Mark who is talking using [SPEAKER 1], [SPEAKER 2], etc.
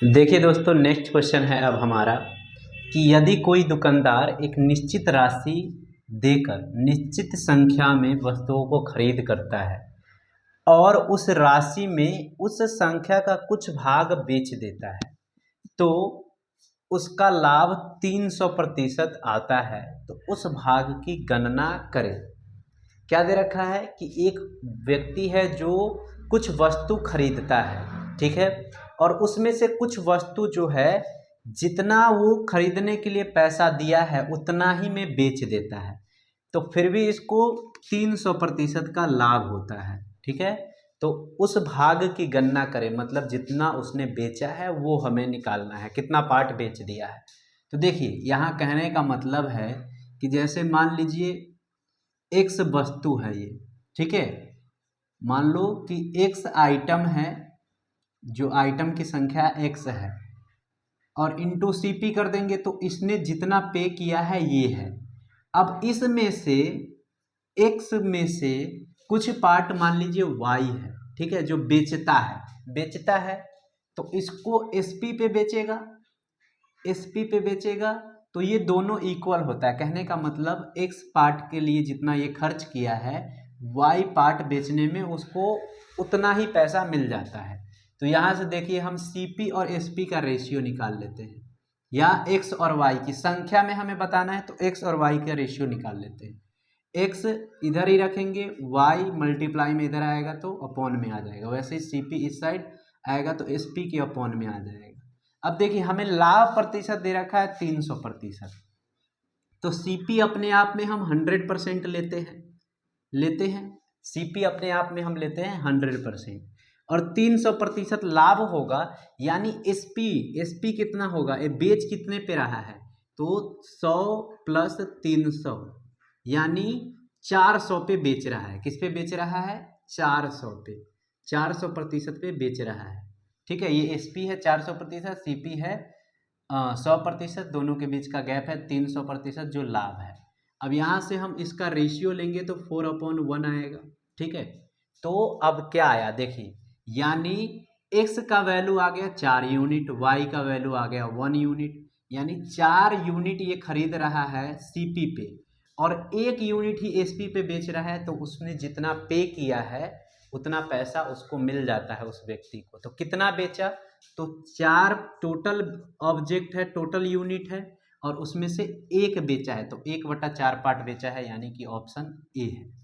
[SPEAKER 1] देखिए दोस्तों, next question है अब हमारा कि यदि कोई दुकानदार एक निश्चित राशि देकर निश्चित संख्या में वस्तुओं को खरीद करता है और उस राशि में उस संख्या का कुछ भाग बेच देता है तो उसका लाभ 300% आता है। तो उस भाग की गणना करें। क्या दे रखा है कि एक व्यक्ति है जो कुछ वस्तु खरीदता है, ठीक है, और उसमें से कुछ वस्तु जो है जितना वो खरीदने के लिए पैसा दिया है उतना ही में बेच देता है, तो फिर भी इसको 300% का लाभ होता है। ठीक है, तो उस भाग की गणना करें, मतलब जितना उसने बेचा है वो हमें निकालना है, कितना पार्ट बेच दिया है। तो देखिए यहाँ कहने का मतलब है कि जैसे मान लीजिए एक्स वस्तु है ये, ठीक है, मान लो कि एक्स आइटम है, जो आइटम की संख्या एक्स है, और इंटू सीपी कर देंगे तो इसने जितना पे किया है ये है। अब इसमें से एक्स में से कुछ पार्ट मान लीजिए वाई है, ठीक है, जो बेचता है तो इसको एसपी पे बेचेगा, एसपी पे बेचेगा तो ये दोनों इक्वल होता है। कहने का मतलब एक्स पार्ट के लिए जितना ये खर्च किया है वाई पार्ट बेचने में उसको उतना ही पैसा मिल जाता है। तो यहाँ से देखिए हम सीपी और एसपी का रेशियो निकाल लेते हैं, या एक्स और वाई की संख्या में हमें बताना है तो एक्स और वाई का रेशियो निकाल लेते हैं। एक्स इधर ही रखेंगे, वाई मल्टीप्लाई में इधर आएगा तो अपॉन में आ जाएगा, वैसे ही सीपी इस साइड आएगा तो एसपी के अपॉन में आ जाएगा। अब देखिए हमें लाभ प्रतिशत दे रखा है 300%, तो सीपी अपने आप में हम 100% लेते हैं सीपी अपने आप में हम लेते हैं 100%, और 300% लाभ होगा, यानी एसपी कितना होगा, ये बेच कितने पे रहा है, तो 100 प्लस 300 यानी 400 पे बेच रहा है। किस पे बेच रहा है, 400 पे, 400% पे बेच रहा है। ठीक है, ये एसपी है 400%, सीपी है 100%, दोनों के बीच का गैप है 300% जो लाभ है। अब यहाँ से हम इसका रेशियो लेंगे तो 4/1 आएगा। ठीक है, तो अब क्या आया देखिए, यानी x का वैल्यू आ गया 4 यूनिट, y का वैल्यू आ गया 1 यूनिट, यानी 4 यूनिट ये खरीद रहा है सीपी पे और 1 यूनिट ही एसपी पे बेच रहा है, तो उसने जितना पे किया है उतना पैसा उसको मिल जाता है उस व्यक्ति को। तो कितना बेचा, तो 4 टोटल ऑब्जेक्ट है, टोटल यूनिट है, और उसमें से एक बेचा है, तो 1/4 पार्ट बेचा है, यानी कि ऑप्शन ए है।